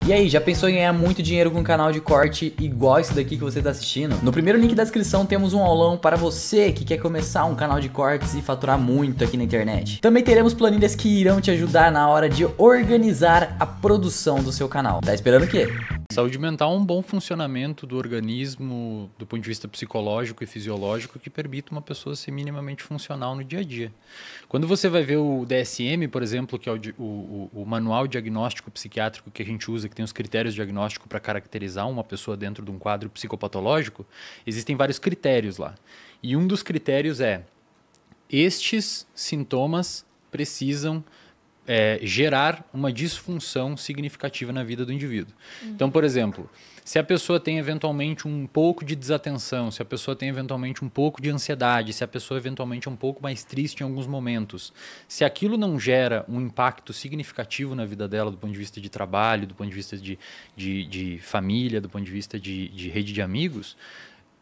E aí, já pensou em ganhar muito dinheiro com um canal de corte igual esse daqui que você está assistindo? No primeiro link da descrição temos um aulão para você que quer começar um canal de cortes e faturar muito aqui na internet. Também teremos planilhas que irão te ajudar na hora de organizar a produção do seu canal. Tá esperando o quê? Saúde mental é um bom funcionamento do organismo do ponto de vista psicológico e fisiológico que permite uma pessoa ser minimamente funcional no dia a dia. Quando você vai ver o DSM, por exemplo, que é o manual diagnóstico psiquiátrico que a gente usa, que tem os critérios diagnósticos para caracterizar uma pessoa dentro de um quadro psicopatológico, existem vários critérios lá. E um dos critérios é: estes sintomas precisam gerar uma disfunção significativa na vida do indivíduo. Então, por exemplo, se a pessoa tem eventualmente um pouco de desatenção, se a pessoa tem eventualmente um pouco de ansiedade, se a pessoa eventualmente é um pouco mais triste em alguns momentos, se aquilo não gera um impacto significativo na vida dela do ponto de vista de trabalho, do ponto de vista de família, do ponto de vista de rede de amigos,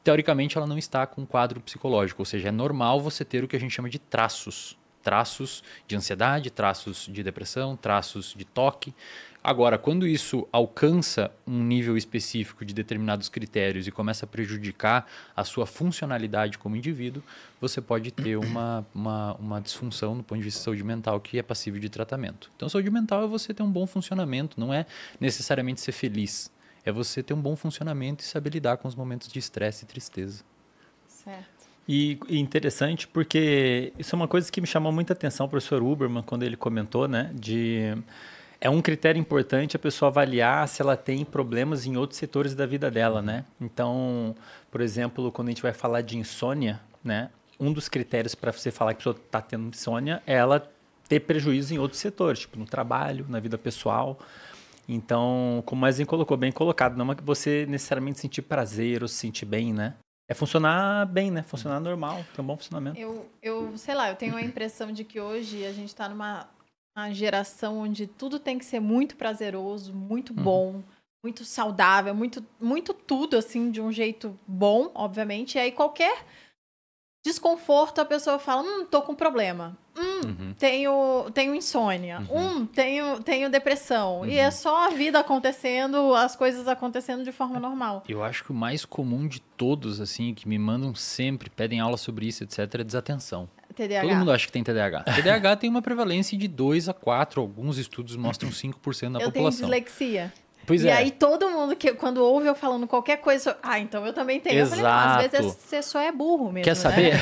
teoricamente ela não está com um quadro psicológico, ou seja, é normal você ter o que a gente chama de traços de ansiedade, traços de depressão, traços de toque. Agora, quando isso alcança um nível específico de determinados critérios e começa a prejudicar a sua funcionalidade como indivíduo, você pode ter uma disfunção do ponto de vista de saúde mental que é passível de tratamento. Então, saúde mental é você ter um bom funcionamento, não é necessariamente ser feliz. É você ter um bom funcionamento e saber lidar com os momentos de estresse e tristeza. Certo. E interessante porque isso é uma coisa que me chamou muita atenção, o professor Huberman, quando ele comentou, né, é um critério importante a pessoa avaliar se ela tem problemas em outros setores da vida dela, né? Então, por exemplo, quando a gente vai falar de insônia, né, um dos critérios para você falar que a pessoa está tendo insônia é ela ter prejuízo em outros setores, tipo no trabalho, na vida pessoal. Então, como o Wesley colocou, bem colocado, não é que você necessariamente sentir prazer ou se sentir bem, né? É funcionar bem, né? Funcionar normal, ter um bom funcionamento. Eu sei lá, eu tenho a impressão de que hoje a gente está numa geração onde tudo tem que ser muito prazeroso, muito bom, muito saudável, muito tudo, assim, de um jeito bom, obviamente. E aí qualquer desconforto a pessoa fala, tô com problema. Tenho insônia. Tenho depressão. E é só a vida acontecendo, as coisas acontecendo de forma normal. Eu acho que o mais comum de todos, assim, que me mandam sempre, pedem aula sobre isso, etc., é desatenção. TDAH. Todo mundo acha que tem TDAH. TDAH tem uma prevalência de 2 a 4, alguns estudos mostram 5% da população. Eu tenho dislexia. Pois e aí todo mundo, quando ouve eu falando qualquer coisa, então eu também tenho. Exato. Eu falei, às vezes você só é burro mesmo, Quer saber? Né?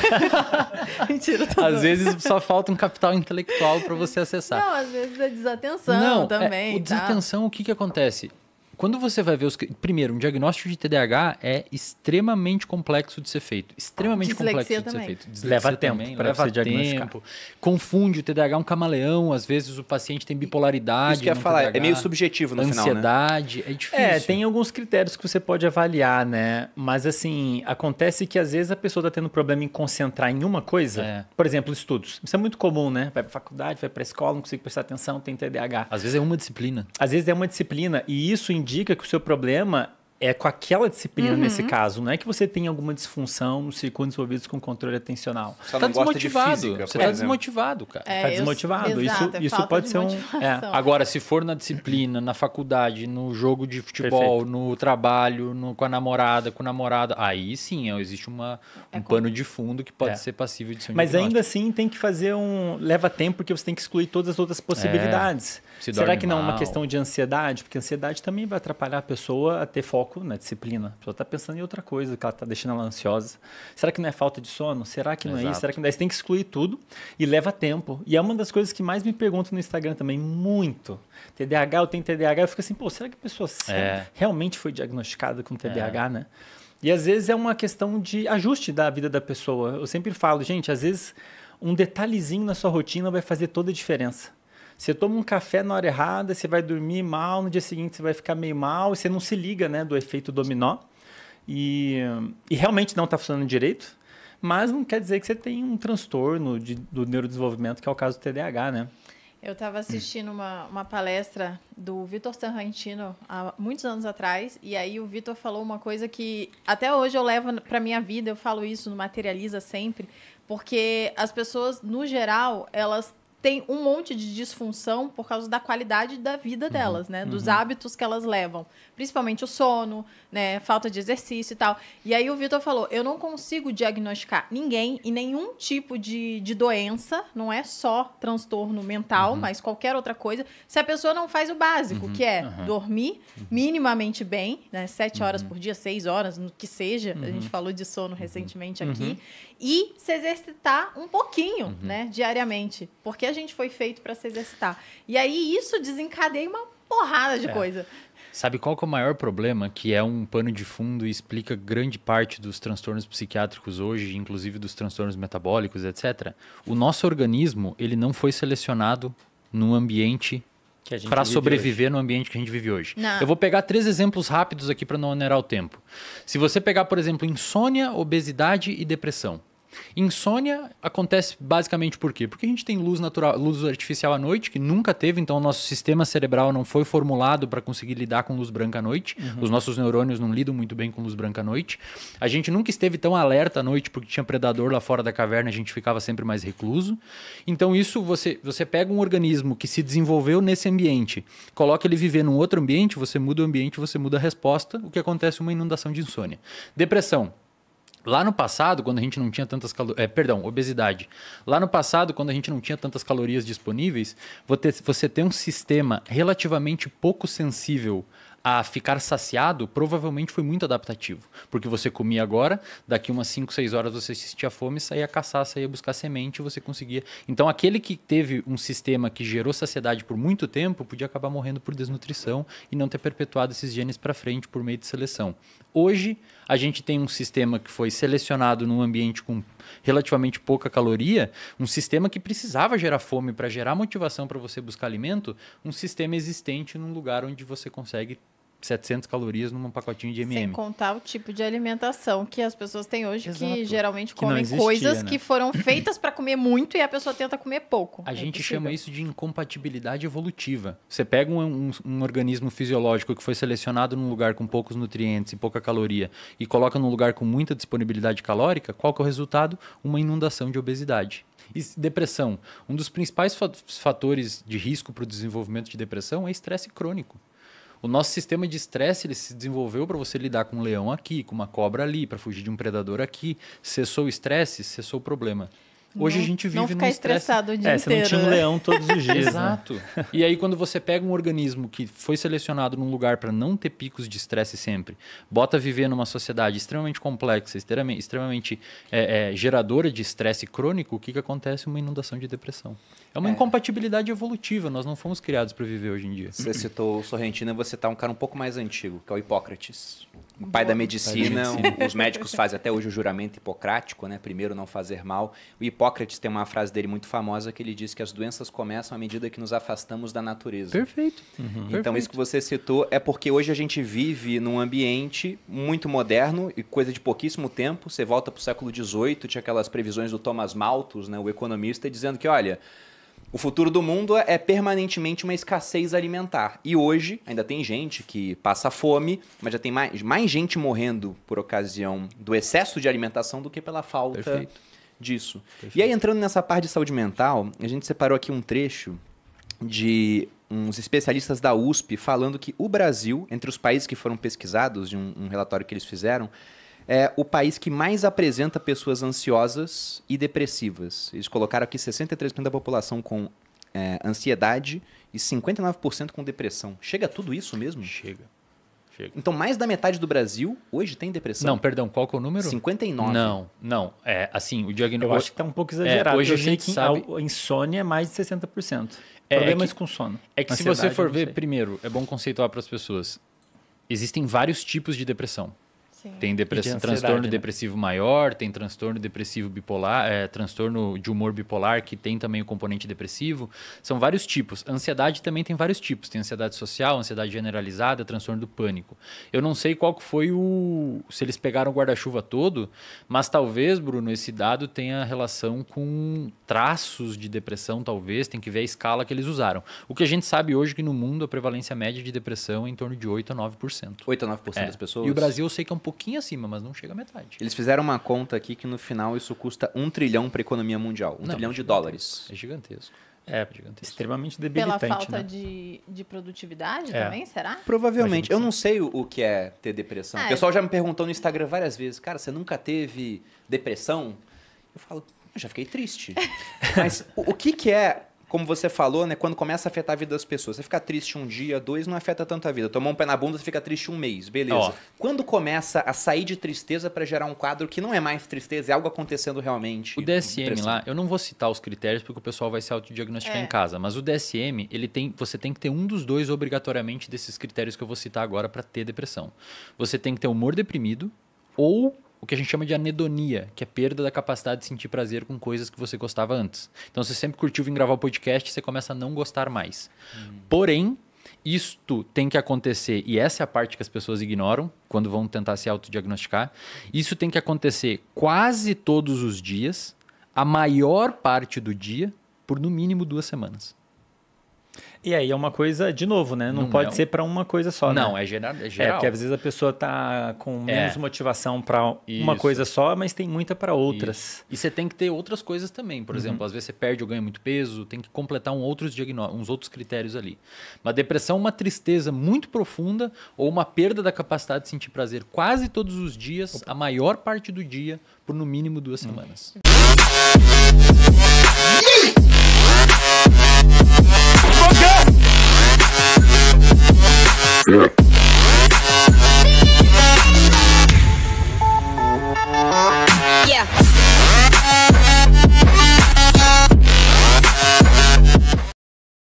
Mentira, às vezes só falta um capital intelectual para você acessar. Não, às vezes é desatenção também. O desatenção, o que acontece? Quando você vai ver primeiro, um diagnóstico de TDAH é extremamente complexo de ser feito. Extremamente complexo de ser feito. Leva tempo para você diagnosticar. Confunde o TDAH um camaleão. Às vezes o paciente tem bipolaridade. Isso que eu ia falar, é meio subjetivo no final, né? Ansiedade, é difícil. Tem alguns critérios que você pode avaliar, né? Mas assim, acontece que às vezes a pessoa está tendo problema em concentrar em uma coisa. Por exemplo, estudos. Isso é muito comum, né? Vai para faculdade, vai para escola, não consigo prestar atenção, tem TDAH. Às vezes é uma disciplina. Às vezes é uma disciplina e isso indica que o seu problema é com aquela disciplina nesse caso. Não é que você tem alguma disfunção nos circuitos envolvidos com controle atencional. Você tá desmotivado. Você está desmotivado, cara. Está desmotivado. Isso pode ser Agora, se for na disciplina, na faculdade, no jogo de futebol, no trabalho, com a namorada, com o namorado, aí sim existe um pano de fundo que pode ser passível de ser um Mas ainda assim tem que fazer leva tempo porque você tem que excluir todas as outras possibilidades. Será que não é uma questão de ansiedade? Porque a ansiedade também vai atrapalhar a pessoa a ter foco na disciplina. A pessoa está pensando em outra coisa, que ela está deixando ela ansiosa. Será que não é falta de sono? Será que não é isso? Será que não é? Você tem que excluir tudo e leva tempo. E é uma das coisas que mais me perguntam no Instagram também, muito. TDAH, eu tenho TDAH. Eu fico assim, será que a pessoa realmente foi diagnosticada com TDAH, né? E às vezes é uma questão de ajuste da vida da pessoa. Eu sempre falo, gente, às vezes um detalhezinho na sua rotina vai fazer toda a diferença. Você toma um café na hora errada, você vai dormir mal, no dia seguinte você vai ficar meio mal, e você não se liga, né, do efeito dominó. E realmente não está funcionando direito, mas não quer dizer que você tem um transtorno do neurodesenvolvimento, que é o caso do TDAH, né? Eu estava assistindo uma palestra do Vitor Sarrantino há muitos anos atrás, e aí o Vitor falou uma coisa que até hoje eu levo para minha vida, eu falo isso no Materializa sempre, porque as pessoas, no geral, elas têm um monte de disfunção por causa da qualidade da vida delas, né? Dos hábitos que elas levam. Principalmente o sono, né? Falta de exercício e tal. E aí o Vitor falou, eu não consigo diagnosticar ninguém e nenhum tipo de doença, não é só transtorno mental, mas qualquer outra coisa, se a pessoa não faz o básico, que é dormir minimamente bem, né? 7 horas por dia, 6 horas, no que seja. A gente falou de sono recentemente aqui. E se exercitar um pouquinho, né? Diariamente. Porque a gente foi feito para se exercitar. E aí isso desencadeia uma porrada de coisa. Sabe qual que é o maior problema? Que é um pano de fundo e explica grande parte dos transtornos psiquiátricos hoje, inclusive dos transtornos metabólicos, etc. O nosso organismo, ele não foi selecionado num ambiente para sobreviver no ambiente que a gente vive hoje. Não. Eu vou pegar 3 exemplos rápidos aqui para não onerar o tempo. Se você pegar, por exemplo, insônia, obesidade e depressão. Insônia acontece basicamente por quê? Porque a gente tem luz natural, luz artificial à noite, que nunca teve, então o nosso sistema cerebral não foi formulado para conseguir lidar com luz branca à noite. Os nossos neurônios não lidam muito bem com luz branca à noite. A gente nunca esteve tão alerta à noite porque tinha predador lá fora da caverna, a gente ficava sempre mais recluso. Então isso, você pega um organismo que se desenvolveu nesse ambiente, coloca ele viver num outro ambiente, você muda o ambiente, você muda a resposta, o que acontece é uma inundação de insônia. Depressão. Lá no passado, quando a gente não tinha tantas calorias... obesidade. Lá no passado, quando a gente não tinha tantas calorias disponíveis, você ter um sistema relativamente pouco sensível a ficar saciado, provavelmente foi muito adaptativo. Porque você comia agora, daqui umas 5, 6 horas você sentia fome, saía caçar, saía buscar semente e você conseguia... Então, aquele que teve um sistema que gerou saciedade por muito tempo, podia acabar morrendo por desnutrição e não ter perpetuado esses genes para frente por meio de seleção. Hoje, a gente tem um sistema que foi selecionado num ambiente com relativamente pouca caloria, um sistema que precisava gerar fome para gerar motivação para você buscar alimento, um sistema existente num lugar onde você consegue 700 calorias num pacotinho de M&M. Sem contar o tipo de alimentação que as pessoas têm hoje, Exato. que geralmente Que não comem existia, coisas né? que foram feitas para comer muito e a pessoa tenta comer pouco. A É gente impossível. chama isso de incompatibilidade evolutiva. Você pega um organismo fisiológico que foi selecionado num lugar com poucos nutrientes e pouca caloria e coloca num lugar com muita disponibilidade calórica, qual que é o resultado? Uma inundação de obesidade. E depressão. Um dos principais fatores de risco para o desenvolvimento de depressão é estresse crônico. O nosso sistema de estresse ele se desenvolveu para você lidar com um leão aqui, com uma cobra ali, para fugir de um predador aqui. Cessou o estresse, cessou o problema. Hoje a gente vive não ficar num estresse... estressado o dia Você não inteiro. tinha um né? leão todos os dias. né? Exato. E aí quando você pega um organismo que foi selecionado num lugar para não ter picos de estresse sempre, bota viver numa sociedade extremamente complexa, extremamente geradora de estresse crônico, o que acontece? Uma inundação de depressão. É uma incompatibilidade evolutiva, nós não fomos criados para viver hoje em dia. Você citou o Sorrentino, você tá um cara um pouco mais antigo, que é o Hipócrates. O pai da medicina, os médicos fazem até hoje o juramento hipocrático, né? Primeiro não fazer mal. O Hipócrates tem uma frase dele muito famosa que ele diz que as doenças começam à medida que nos afastamos da natureza. Perfeito. Então isso que você citou é porque hoje a gente vive num ambiente muito moderno e coisa de pouquíssimo tempo. Você volta para o século XVIII, tinha aquelas previsões do Thomas Malthus, né, o economista, dizendo que, olha, o futuro do mundo é permanentemente uma escassez alimentar. E hoje ainda tem gente que passa fome, mas já tem mais gente morrendo por ocasião do excesso de alimentação do que pela falta disso. E aí, entrando nessa parte de saúde mental, a gente separou aqui um trecho de uns especialistas da USP falando que o Brasil, entre os países que foram pesquisados, de um relatório que eles fizeram, é o país que mais apresenta pessoas ansiosas e depressivas. Eles colocaram aqui 63% da população com ansiedade e 59% com depressão. Chega a tudo isso mesmo? Chega. Então, mais da metade do Brasil hoje tem depressão? Não, perdão, qual que é o número? 59. Não. Assim, o diagnóstico... Eu acho que está um pouco exagerado. hoje eu a sei gente que sabe... a insônia é mais de 60%. Problemas com sono. É que Ansiedade, se você for não ver, sei. primeiro, é bom conceituar para as pessoas. Existem vários tipos de depressão. Sim. Tem ansiedade, transtorno né? depressivo maior, tem transtorno depressivo bipolar, transtorno de humor bipolar, que tem também o componente depressivo. São vários tipos. A ansiedade também tem vários tipos. Tem ansiedade social, ansiedade generalizada, transtorno do pânico. Eu não sei qual que foi se eles pegaram o guarda-chuva todo, mas talvez, Bruno, esse dado tenha relação com traços de depressão, talvez. Tem que ver a escala que eles usaram. O que a gente sabe hoje é que no mundo a prevalência média de depressão é em torno de 8 a 9%. 8 a 9% das pessoas? E o Brasil eu sei que é um pouquinho acima, mas não chega a metade. Eles fizeram uma conta aqui que no final isso custa 1 trilhão para a economia mundial. 1 trilhão de dólares. É gigantesco. Extremamente debilitante. Pela falta né? de produtividade também, será? Provavelmente. Eu não sei o que é ter depressão. O pessoal já me perguntou no Instagram várias vezes, cara, você nunca teve depressão? Eu falo, eu já fiquei triste. Mas o que é, como você falou, né, quando começa a afetar a vida das pessoas? Você fica triste um dia, 2, não afeta tanto a vida. Tomou um pé na bunda, você fica triste um mês, beleza. Quando começa a sair de tristeza para gerar um quadro que não é mais tristeza, é algo acontecendo realmente. O DSM lá, eu não vou citar os critérios porque o pessoal vai se autodiagnosticar em casa, mas o DSM, você tem que ter um dos dois obrigatoriamente desses critérios que eu vou citar agora para ter depressão. Você tem que ter humor deprimido ou o que a gente chama de anedonia, que é perda da capacidade de sentir prazer com coisas que você gostava antes. Então, você sempre curtiu vir gravar o podcast, você começa a não gostar mais. Porém, isto tem que acontecer, e essa é a parte que as pessoas ignoram quando vão tentar se autodiagnosticar, isso tem que acontecer quase todos os dias, a maior parte do dia, por no mínimo 2 semanas. E aí é uma coisa, de novo, né? Não pode ser para uma coisa só, não, né? é geral. Porque às vezes a pessoa tá com menos motivação para uma coisa só, mas tem muita para outras. Isso. E você tem que ter outras coisas também. Por exemplo, às vezes você perde ou ganha muito peso, tem que completar uns outros critérios ali. Uma depressão, uma tristeza muito profunda ou uma perda da capacidade de sentir prazer quase todos os dias, a maior parte do dia, por no mínimo 2 semanas. Yeah.